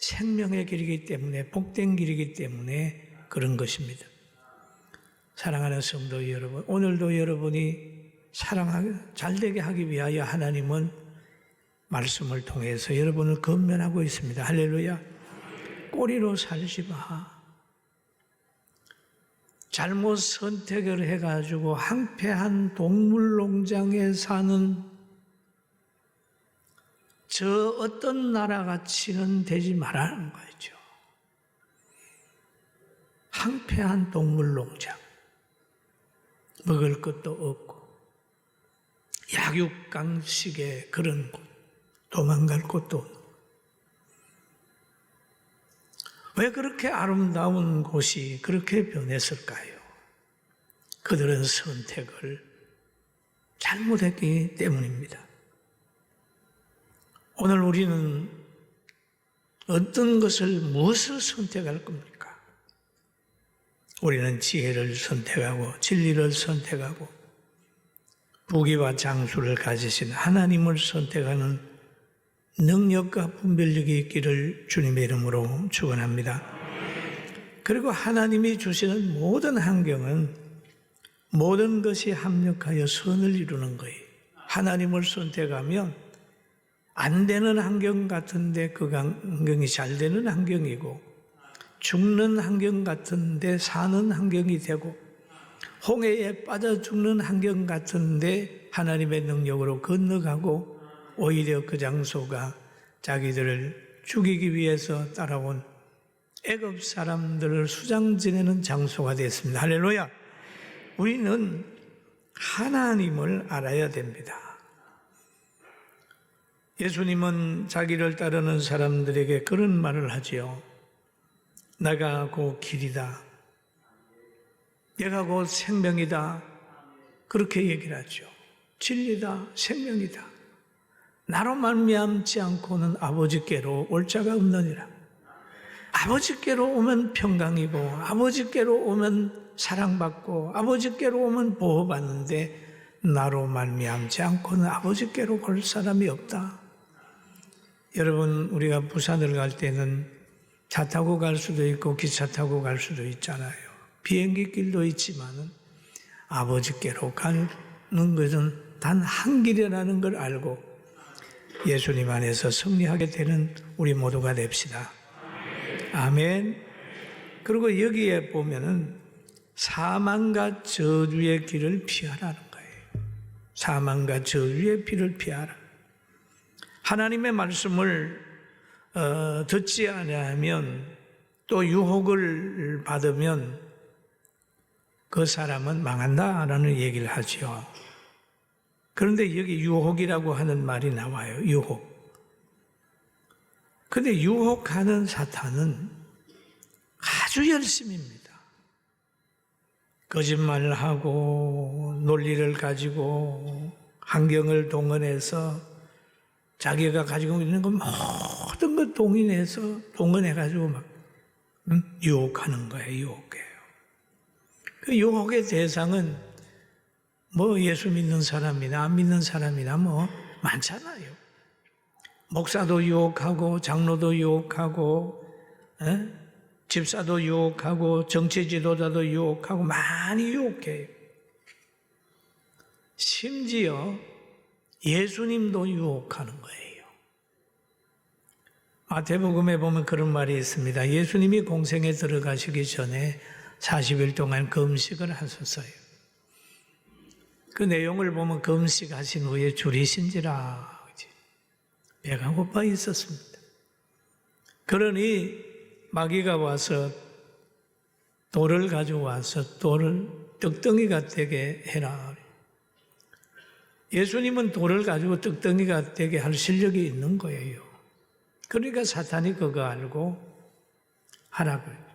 생명의 길이기 때문에, 복된 길이기 때문에 그런 것입니다. 사랑하는 성도 여러분, 오늘도 여러분이 잘되게 하기 위하여 하나님은 말씀을 통해서 여러분을 건면하고 있습니다. 할렐루야. 꼬리로 살지 마. 잘못 선택을 해가지고 황폐한 동물농장에 사는 저 어떤 나라같이는 되지 말라는 거죠. 황폐한 동물농장, 먹을 것도 없고 약육강식의 그런 곳, 도망갈 곳도 없고. 왜 그렇게 아름다운 곳이 그렇게 변했을까요? 그들은 선택을 잘못했기 때문입니다. 오늘 우리는 어떤 것을, 무엇을 선택할 겁니까? 우리는 지혜를 선택하고 진리를 선택하고 부귀와 장수를 가지신 하나님을 선택하는 능력과 분별력이 있기를 주님의 이름으로 축원합니다. 그리고 하나님이 주시는 모든 환경은 모든 것이 합력하여 선을 이루는 거예요. 하나님을 선택하면 안 되는 환경 같은데 그 환경이 잘 되는 환경이고, 죽는 환경 같은데 사는 환경이 되고, 홍해에 빠져 죽는 환경 같은데 하나님의 능력으로 건너가고, 오히려 그 장소가 자기들을 죽이기 위해서 따라온 애굽 사람들을 수장 지내는 장소가 됐습니다. 할렐루야. 우리는 하나님을 알아야 됩니다. 예수님은 자기를 따르는 사람들에게 그런 말을 하지요. 내가 곧 길이다, 내가 곧 생명이다, 그렇게 얘기를 하죠. 진리다, 생명이다. 나로 말미암지 않고는 아버지께로 올 자가 없느니라. 아버지께로 오면 평강이고, 아버지께로 오면 사랑받고, 아버지께로 오면 보호받는데 나로 말미암지 않고는 아버지께로 올 사람이 없다. 여러분, 우리가 부산을 갈 때는 차 타고 갈 수도 있고 기차 타고 갈 수도 있잖아요. 비행기 길도 있지만은 아버지께로 가는 것은 단 한 길이라는 걸 알고 예수님 안에서 승리하게 되는 우리 모두가 됩시다. 아멘. 그리고 여기에 보면은 사망과 저주의 길을 피하라는 거예요. 사망과 저주의 길을 피하라. 하나님의 말씀을 듣지 않으면, 또 유혹을 받으면 그 사람은 망한다라는 얘기를 하죠. 그런데 여기 유혹이라고 하는 말이 나와요. 유혹. 그런데 유혹하는 사탄은 아주 열심입니다. 거짓말을 하고 논리를 가지고 환경을 동원해서 자기가 가지고 있는 거 모든 걸 동원해가지고 막 유혹하는 거예요. 유혹해요. 그 유혹의 대상은 뭐 예수 믿는 사람이나 안 믿는 사람이나 뭐 많잖아요. 목사도 유혹하고, 장로도 유혹하고, 집사도 유혹하고, 정치 지도자도 유혹하고, 많이 유혹해요. 심지어 예수님도 유혹하는 거예요. 마태복음에 보면 그런 말이 있습니다. 예수님이 공생에 들어가시기 전에 40일 동안 금식을 하셨어요. 그 내용을 보면 금식하신 후에 줄이신지라 배가 고파 있었습니다. 그러니 마귀가 와서 돌을 가져와서 돌을 떡덩이가 되게 해라. 예수님은 돌을 가지고 떡덩이가 되게 할 실력이 있는 거예요. 그러니까 사탄이 그거 알고 하라고 해요.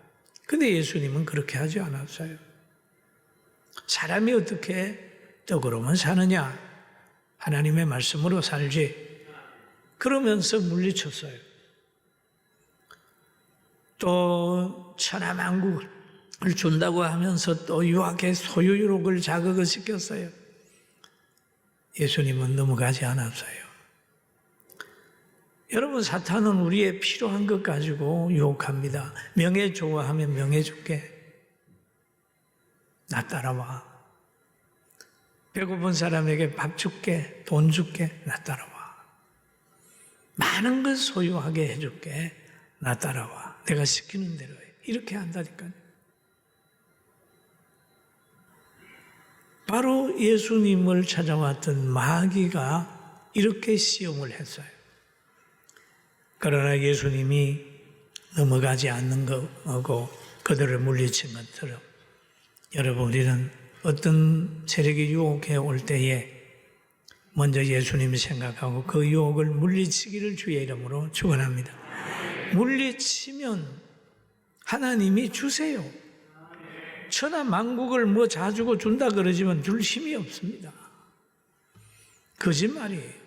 근데 예수님은 그렇게 하지 않았어요. 사람이 어떻게 떡으로만 사느냐? 하나님의 말씀으로 살지. 그러면서 물리쳤어요. 또 천하만국을 준다고 하면서 또 유학의 소유욕을 자극을 시켰어요. 예수님은 넘어가지 않았어요. 여러분, 사탄은 우리의 필요한 것 가지고 유혹합니다. 명예 좋아하면 명예 줄게. 나 따라와. 배고픈 사람에게 밥 줄게. 돈 줄게. 나 따라와. 많은 걸 소유하게 해줄게. 나 따라와. 내가 시키는 대로 해. 이렇게 한다니까요. 바로 예수님을 찾아왔던 마귀가 이렇게 시험을 했어요. 그러나 예수님이 넘어가지 않는 거하고 그들을 물리친 것처럼 여러분, 우리는 어떤 세력이 유혹해 올 때에 먼저 예수님을 생각하고 그 유혹을 물리치기를 주의 이름으로 축원합니다. 물리치면 하나님이 주세요. 천하 만국을 뭐 자주고 준다 그러지만 줄 힘이 없습니다. 거짓말이에요.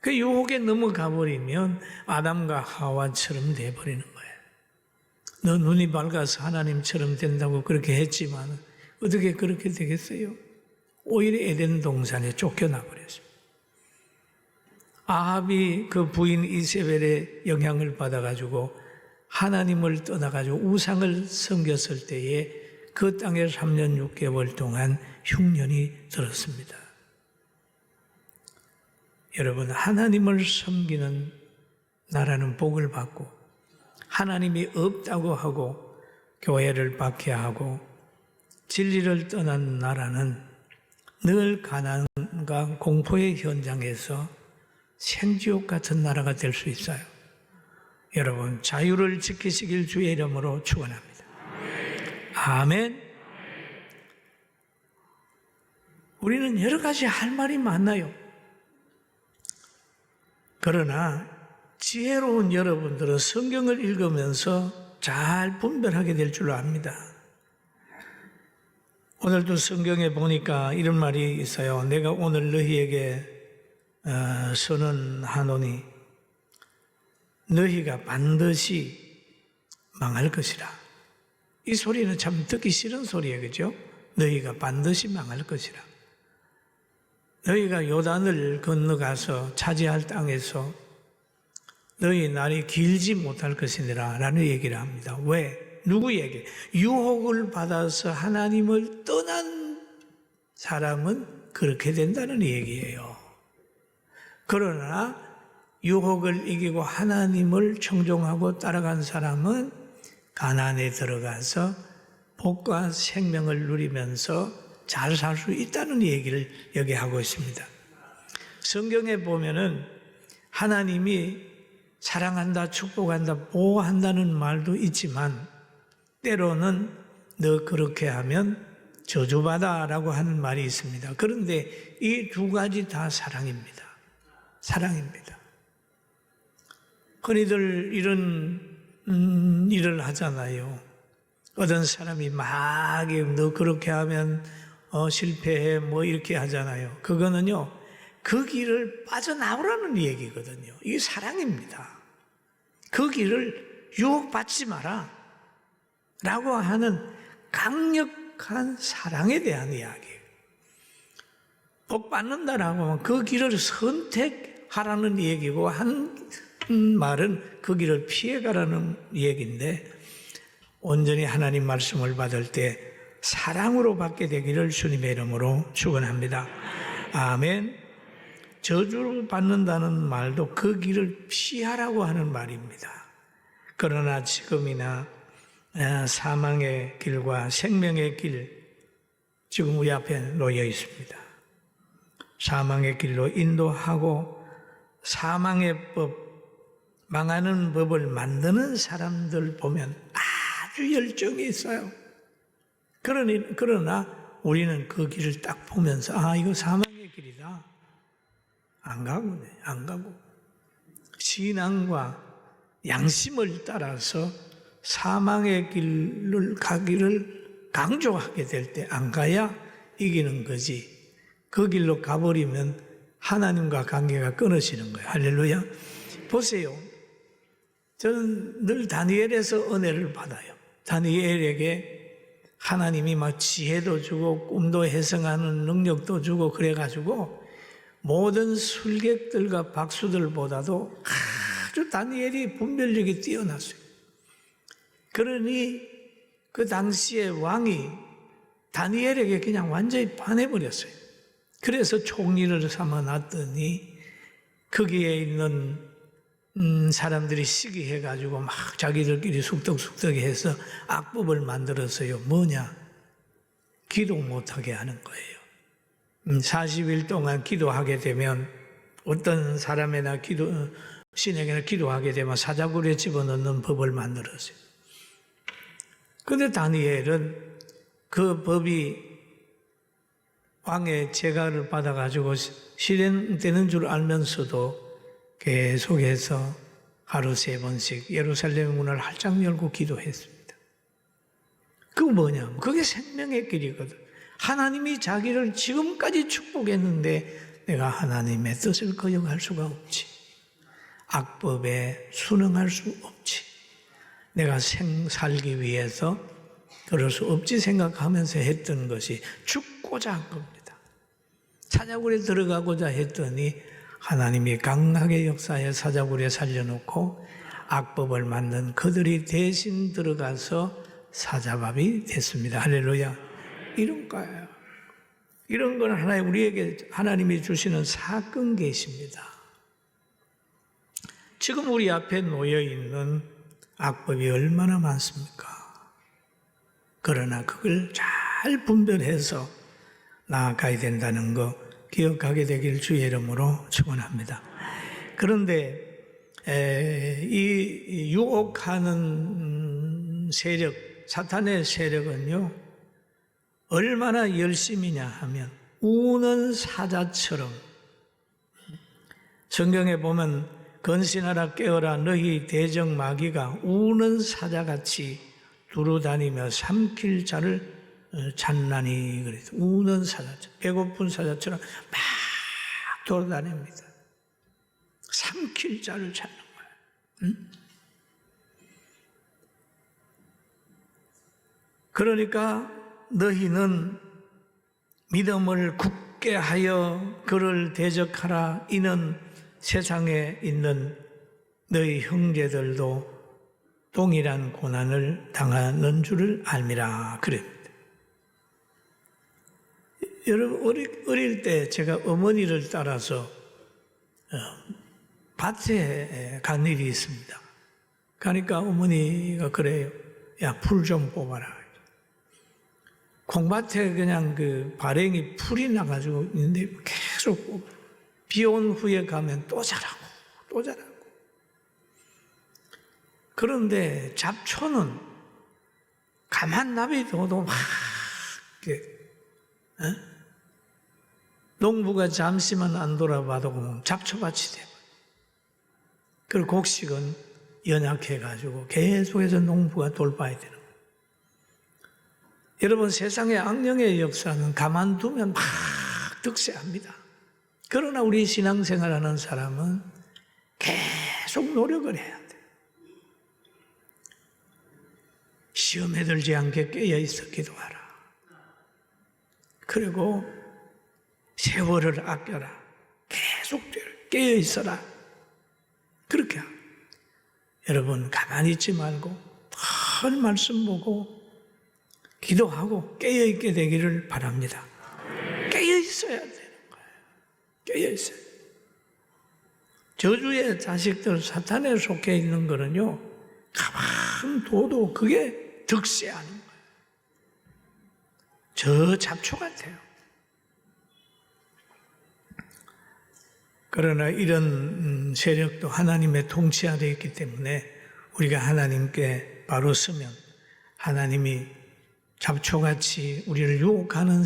그 유혹에 넘어가 버리면 아담과 하와처럼 돼버리는 거예요. 너 눈이 밝아서 하나님처럼 된다고 그렇게 했지만 어떻게 그렇게 되겠어요? 오히려 에덴 동산에 쫓겨나 버렸어요. 아합이 그 부인 이세벨의 영향을 받아가지고 하나님을 떠나가지고 우상을 섬겼을 때에 그 땅에 3년 6개월 동안 흉년이 들었습니다. 여러분, 하나님을 섬기는 나라는 복을 받고 하나님이 없다고 하고 교회를 박해하고 진리를 떠난 나라는 늘 가난과 공포의 현장에서 생지옥 같은 나라가 될 수 있어요. 여러분, 자유를 지키시길 주의 이름으로 축원합니다. 아멘. 우리는 여러 가지 할 말이 많나요? 그러나 지혜로운 여러분들은 성경을 읽으면서 잘 분별하게 될 줄 압니다. 오늘도 성경에 보니까 이런 말이 있어요. 내가 오늘 너희에게 선언하노니 너희가 반드시 망할 것이라. 이 소리는 참 듣기 싫은 소리예요. 그죠? 너희가 반드시 망할 것이라. 너희가 요단을 건너가서 차지할 땅에서 너희 날이 길지 못할 것이니라 라는 얘기를 합니다. 왜? 누구에게? 유혹을 받아서 하나님을 떠난 사람은 그렇게 된다는 얘기예요. 그러나 유혹을 이기고 하나님을 청종하고 따라간 사람은 가나안에 들어가서 복과 생명을 누리면서 잘 살 수 있다는 얘기를 여기 하고 있습니다. 성경에 보면은 하나님이 사랑한다, 축복한다, 보호한다는 말도 있지만 때로는 너 그렇게 하면 저주받아라고 하는 말이 있습니다. 그런데 이 두 가지 다 사랑입니다. 사랑입니다. 흔히들 이런 일을 하잖아요. 어떤 사람이 막 너 그렇게 하면 실패해 뭐 이렇게 하잖아요. 그거는요, 그 길을 빠져나오라는 얘기거든요. 이게 사랑입니다. 그 길을 유혹받지 마라 라고 하는 강력한 사랑에 대한 이야기예요. 복 받는다라고 하면 그 길을 선택하라는 얘기고, 한 말은 그 길을 피해가라는 얘기인데, 온전히 하나님 말씀을 받을 때 사랑으로 받게 되기를 주님의 이름으로 축원합니다. 아멘. 저주를 받는다는 말도 그 길을 피하라고 하는 말입니다. 그러나 지금이나 사망의 길과 생명의 길, 지금 우리 앞에 놓여 있습니다. 사망의 길로 인도하고 사망의 법, 망하는 법을 만드는 사람들 보면 아주 열정이 있어요. 그러나 우리는 그 길을 딱 보면서 이거 사망의 길이다. 안 가고. 신앙과 양심을 따라서 사망의 길을 가기를 강조하게 될 때 안 가야 이기는 거지. 그 길로 가버리면 하나님과 관계가 끊어지는 거예요. 할렐루야. 보세요. 저는 늘 다니엘에서 은혜를 받아요. 다니엘에게 하나님이 막 지혜도 주고 꿈도 해석하는 능력도 주고 그래가지고 모든 술객들과 박수들보다도 아주 다니엘이 분별력이 뛰어났어요. 그러니 그 당시에 왕이 다니엘에게 그냥 완전히 반해버렸어요. 그래서 총리를 삼아놨더니 거기에 있는 사람들이 시기해가지고 막 자기들끼리 숙덕해서 악법을 만들었어요. 뭐냐? 기도 못하게 하는 거예요. 40일 동안 기도하게 되면 어떤 사람이나 신에게나 기도하게 되면 사자굴에 집어넣는 법을 만들었어요. 그런데 다니엘은 그 법이 왕의 제가를 받아가지고 실행되는 줄 알면서도 계속해서 하루 3번씩 예루살렘 문을 활짝 열고 기도했습니다. 그거 뭐냐면 그게 생명의 길이거든. 하나님이 자기를 지금까지 축복했는데 내가 하나님의 뜻을 거역할 수가 없지. 악법에 순응할 수 없지. 내가 살기 위해서 그럴 수 없지 생각하면서 했던 것이 죽고자 한 겁니다. 사자굴에 들어가고자 했더니 하나님이 강하게 역사해 사자굴에 살려놓고 악법을 만든 그들이 대신 들어가서 사자밥이 됐습니다. 할렐루야. 이런 거예요. 이런 건 우리에게 하나님이 주시는 사건 계십니다. 지금 우리 앞에 놓여 있는 악법이 얼마나 많습니까? 그러나 그걸 잘 분별해서 나아가야 된다는 거 기억하게 되길 주의 이름으로 축원합니다. 그런데 이 유혹하는 세력, 사탄의 세력은요, 얼마나 열심이냐 하면 우는 사자처럼, 성경에 보면 건신하라 깨어라 너희 대적 마귀가 우는 사자같이 두루다니며 삼킬 자를 찾나니 그래서 우는 사자처럼, 배고픈 사자처럼 막 돌아다닙니다. 삼킬 자를 찾는 거예요. 그러니까 너희는 믿음을 굳게 하여 그를 대적하라. 이는 세상에 있는 너희 형제들도 동일한 고난을 당하는 줄을 알미라. 그럽니다. 여러분, 어릴 때 제가 어머니를 따라서 밭에 간 일이 있습니다. 가니까 어머니가 그래요. 야, 풀 좀 뽑아라. 콩밭에 그냥 그 발행이 풀이 나가지고 있는데 계속 뽑아. 비 온 후에 가면 또 자라고, 또 자라고. 그런데 잡초는 가만 놔둬도 막, 농부가 잠시만 안 돌아봐도 잡초밭이 돼요. 그리고 곡식은 연약해가지고 계속해서 농부가 돌봐야 되는 거예요. 여러분, 세상의 악령의 역사는 가만두면 막 득세합니다. 그러나 우리 신앙생활하는 사람은 계속 노력을 해야 돼요. 시험에 들지 않게 깨어있어 기도하라. 그리고 세월을 아껴라. 계속 깨어있어라. 그렇게 하고. 여러분, 가만히 있지 말고 늘 말씀 보고 기도하고 깨어있게 되기를 바랍니다. 깨어있어야 되는 거예요. 깨어있어요. 저주의 자식들, 사탄에 속해 있는 거는요, 가만 둬도 그게 득세하는 거예요. 저 잡초 같아요. 그러나 이런 세력도 하나님의 통치 아래 있기 때문에 우리가 하나님께 바로 서면 하나님이 잡초같이 우리를 유혹하는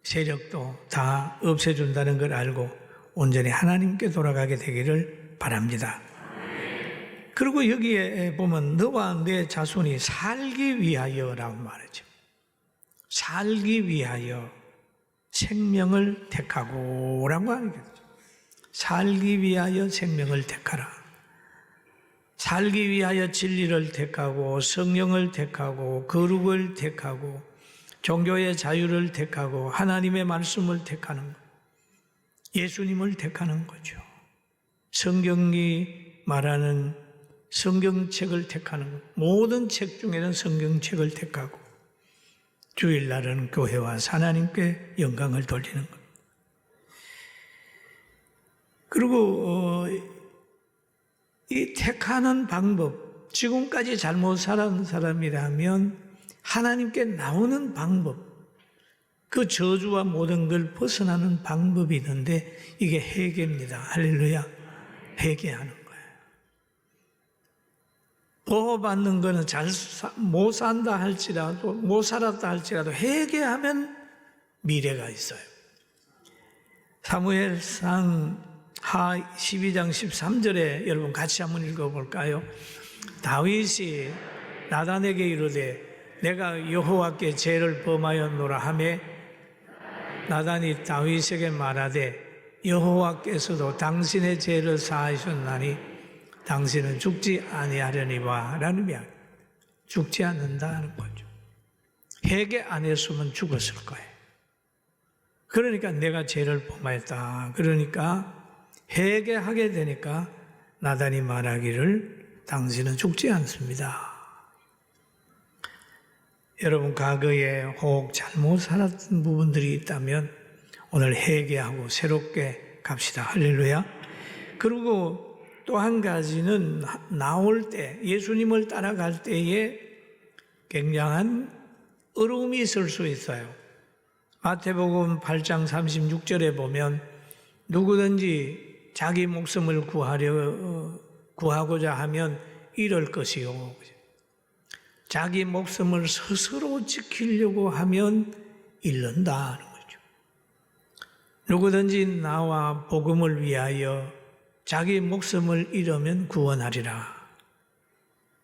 세력도 다 없애준다는 걸 알고 온전히 하나님께 돌아가게 되기를 바랍니다. 그리고 여기에 보면 너와 내 자손이 살기 위하여라고 말하죠. 살기 위하여 생명을 택하고 라고 하는 거죠. 살기 위하여 생명을 택하라. 살기 위하여 진리를 택하고 성령을 택하고 거룩을 택하고 종교의 자유를 택하고 하나님의 말씀을 택하는 것. 예수님을 택하는 거죠. 성경이 말하는 성경책을 택하는 것. 모든 책 중에는 성경책을 택하고 주일날은 교회와 하나님께 영광을 돌리는 것. 그리고 이 택하는 방법, 지금까지 잘못 살아온 사람이라면 하나님께 나오는 방법, 그 저주와 모든 걸 벗어나는 방법이 있는데 이게 회개입니다. 할렐루야. 회개하는 거예요. 보호받는 거는 못 산다 할지라도, 못 살았다 할지라도 회개하면 미래가 있어요. 사무엘상 하 12장 13절에 여러분 같이 한번 읽어볼까요? 다윗이 나단에게 이르되 내가 여호와께 죄를 범하였노라 하매 나단이 다윗에게 말하되 여호와께서도 당신의 죄를 사하셨나니 당신은 죽지 아니하려니와 라는 이야기. 죽지 않는다는 거죠. 회개 안 했으면 죽었을 거예요. 그러니까 내가 죄를 범하였다. 그러니까 회개하게 되니까 나단이 말하기를 당신은 죽지 않습니다. 여러분 과거에 혹 잘못 살았던 부분들이 있다면 오늘 회개하고 새롭게 갑시다. 할렐루야. 그리고 또 한 가지는 나올 때 예수님을 따라갈 때에 굉장한 어려움이 있을 수 있어요. 마태복음 8장 36절에 보면 누구든지 자기 목숨을 구하고자 하면 잃을 것이요. 자기 목숨을 스스로 지키려고 하면 잃는다는 거죠. 누구든지 나와 복음을 위하여 자기 목숨을 잃으면 구원하리라.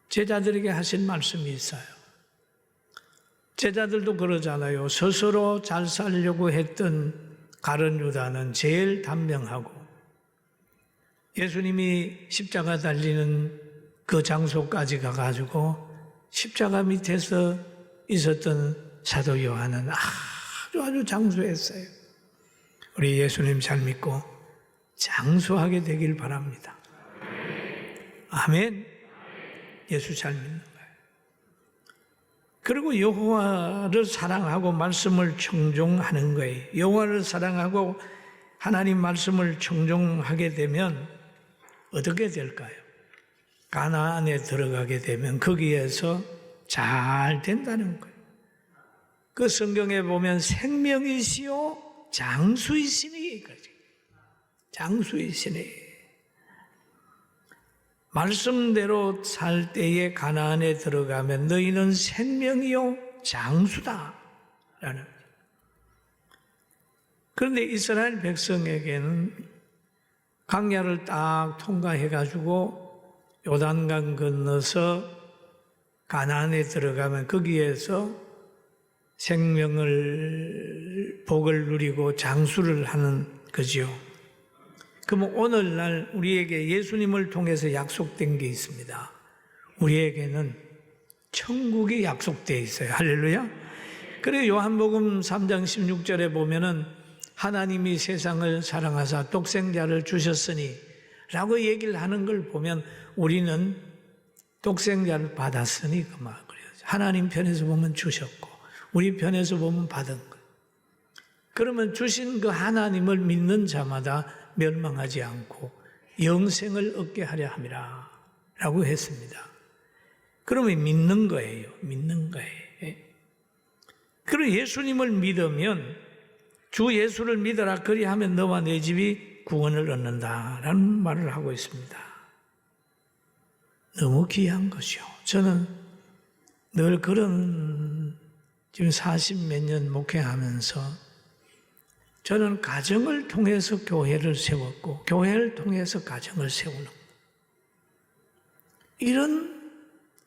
제자들에게 하신 말씀이 있어요. 제자들도 그러잖아요. 스스로 잘 살려고 했던 가룟 유다는 제일 단명하고 예수님이 십자가 달리는 그 장소까지 가가지고 십자가 밑에서 있었던 사도 요한은 아주 장수했어요. 우리 예수님 잘 믿고 장수하게 되길 바랍니다. 아멘. 예수 잘 믿는 거예요. 그리고 여호와를 사랑하고 말씀을 청종하는 거예요. 여호와를 사랑하고 하나님 말씀을 청종하게 되면 어떻게 될까요? 가나안에 들어가게 되면 거기에서 잘 된다는 거예요. 그 성경에 보면 생명이시요 장수이시니 장수이시니 말씀대로 살 때에 가나안에 들어가면 너희는 생명이요 장수다 라는 거예요. 그런데 이스라엘 백성에게는 광야를 딱 통과해가지고 요단강 건너서 가나안에 들어가면 거기에서 생명을 복을 누리고 장수를 하는 거지요. 그러면 오늘날 우리에게 예수님을 통해서 약속된 게 있습니다. 우리에게는 천국이 약속되어 있어요. 할렐루야. 그래서 요한복음 3장 16절에 보면은 하나님이 세상을 사랑하사 독생자를 주셨으니 라고 얘기를 하는 걸 보면 우리는 독생자를 받았으니 그만 그래요. 하나님 편에서 보면 주셨고 우리 편에서 보면 받은 것. 그러면 주신 그 하나님을 믿는 자마다 멸망하지 않고 영생을 얻게 하려 함이라 라고 했습니다. 그러면 믿는 거예요. 믿는 거예요. 그리고 예수님을 믿으면 주 예수를 믿어라 그리하면 너와 내 집이 구원을 얻는다라는 말을 하고 있습니다. 너무 귀한 것이요. 저는 늘 그런 지금 40몇 년 목회하면서 저는 가정을 통해서 교회를 세웠고 교회를 통해서 가정을 세우는 이런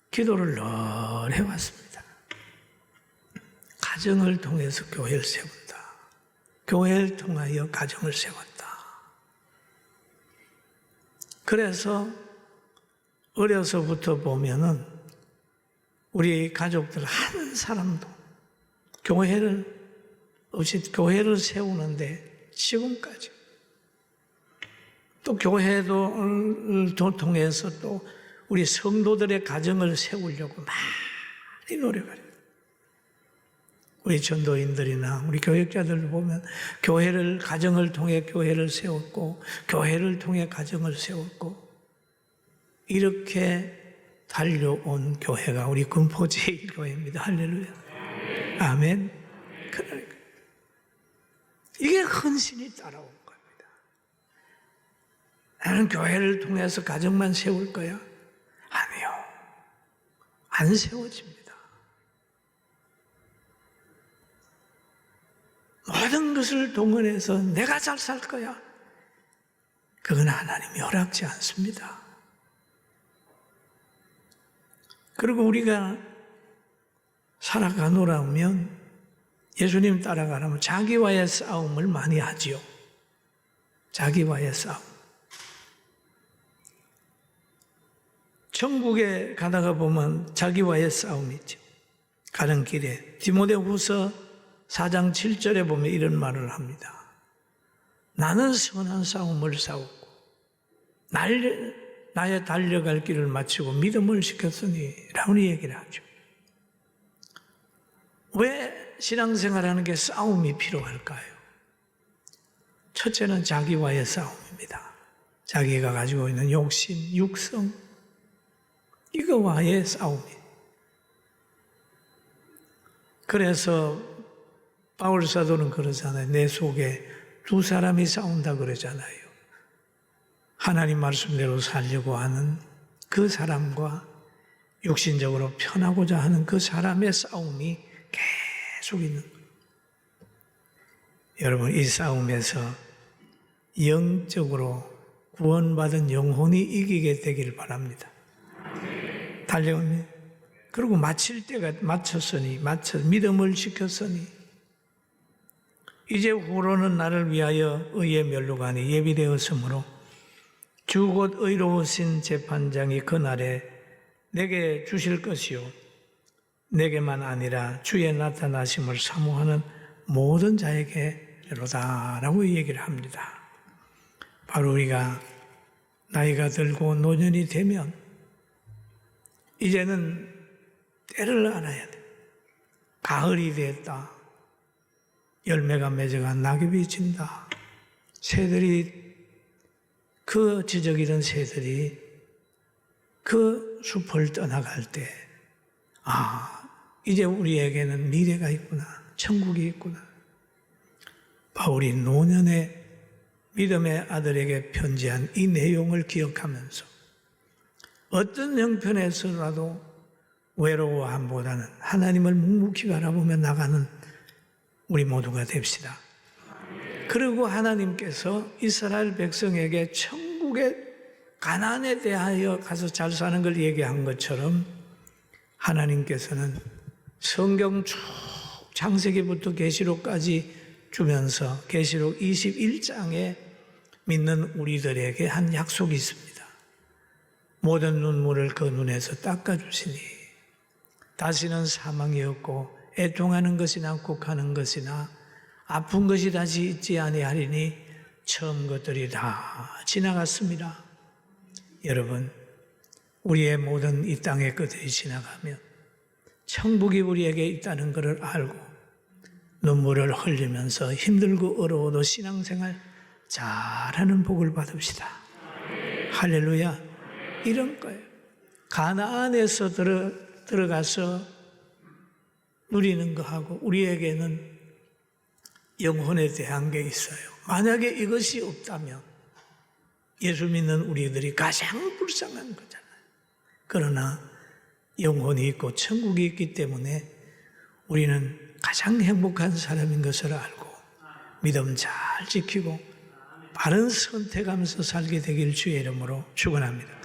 기도를 늘 해왔습니다. 가정을 통해서 교회를 세운다. 교회를 통하여 가정을 세웠다. 그래서 어려서부터 보면은 우리 가족들 한 사람도 교회를 세우는데 지금까지 또 교회도 통해서 또 우리 성도들의 가정을 세우려고 많이 노력해요. 우리 전도인들이나 우리 교역자들 보면 가정을 통해 교회를 세웠고, 교회를 통해 가정을 세웠고, 이렇게 달려온 교회가 우리 금포 제1교회입니다. 할렐루야. 아멘. 그러니까 이게 헌신이 따라온 겁니다. 나는 교회를 통해서 가정만 세울 거야? 아니요. 안 세워집니다. 모든 것을 동원해서 내가 잘 살 거야. 그건 하나님이 허락지 않습니다. 그리고 우리가 살아가노라 하면, 예수님 따라가려면 자기와의 싸움을 많이 하지요. 자기와의 싸움. 천국에 가다가 보면 자기와의 싸움이 있죠. 가는 길에 디모데후서 4장 7절에 보면 이런 말을 합니다. 나는 선한 싸움을 싸웠고 나의 달려갈 길을 마치고 믿음을 지켰으니 라고 얘기를 하죠. 왜 신앙생활하는 게 싸움이 필요할까요? 첫째는 자기와의 싸움입니다. 자기가 가지고 있는 욕심, 육성, 이거와의 싸움이에요. 그래서 바울 사도는 그러잖아요. 내 속에 두 사람이 싸운다 그러잖아요. 하나님 말씀대로 살려고 하는 그 사람과 육신적으로 편하고자 하는 그 사람의 싸움이 계속 있는 거예요. 여러분, 이 싸움에서 영적으로 구원받은 영혼이 이기게 되기를 바랍니다. 달려오니, 그리고 마칠 때가 마쳤으니, 믿음을 지켰으니, 이제 후로는 나를 위하여 의의 멸류관이 예비되었으므로 주 곧 의로우신 재판장이 그날에 내게 주실 것이요 내게만 아니라 주의 나타나심을 사모하는 모든 자에게로다 라고 얘기를 합니다. 바로 우리가 나이가 들고 노년이 되면 이제는 때를 알아야 돼. 가을이 됐다. 열매가 맺어간 낙엽이 진다. 새들이, 그 지적 잃은 새들이 그 숲을 떠나갈 때, 이제 우리에게는 미래가 있구나. 천국이 있구나. 바울이 노년에 믿음의 아들에게 편지한 이 내용을 기억하면서 어떤 형편에서라도 외로워함보다는 하나님을 묵묵히 바라보며 나가는 우리 모두가 됩시다. 그리고 하나님께서 이스라엘 백성에게 천국의 가난에 대하여 가서 잘 사는 걸 얘기한 것처럼 하나님께서는 성경 쭉 창세기부터 계시록까지 주면서 계시록 21장에 믿는 우리들에게 한 약속이 있습니다. 모든 눈물을 그 눈에서 닦아주시니 다시는 사망이 없고 애통하는 것이나 곡하는 것이나 아픈 것이 다시 있지 아니하리니 처음 것들이 다 지나갔습니다. 여러분, 우리의 모든 이 땅의 것들이 지나가면 천국이 우리에게 있다는 것을 알고 눈물을 흘리면서 힘들고 어려워도 신앙생활 잘하는 복을 받읍시다. 할렐루야. 이런 거예요. 가나안에서 들어가서 누리는 거하고 우리에게는 영혼에 대한 게 있어요. 만약에 이것이 없다면 예수 믿는 우리들이 가장 불쌍한 거잖아요. 그러나 영혼이 있고 천국이 있기 때문에 우리는 가장 행복한 사람인 것을 알고 믿음 잘 지키고 바른 선택하면서 살게 되길 주의 이름으로 축원합니다.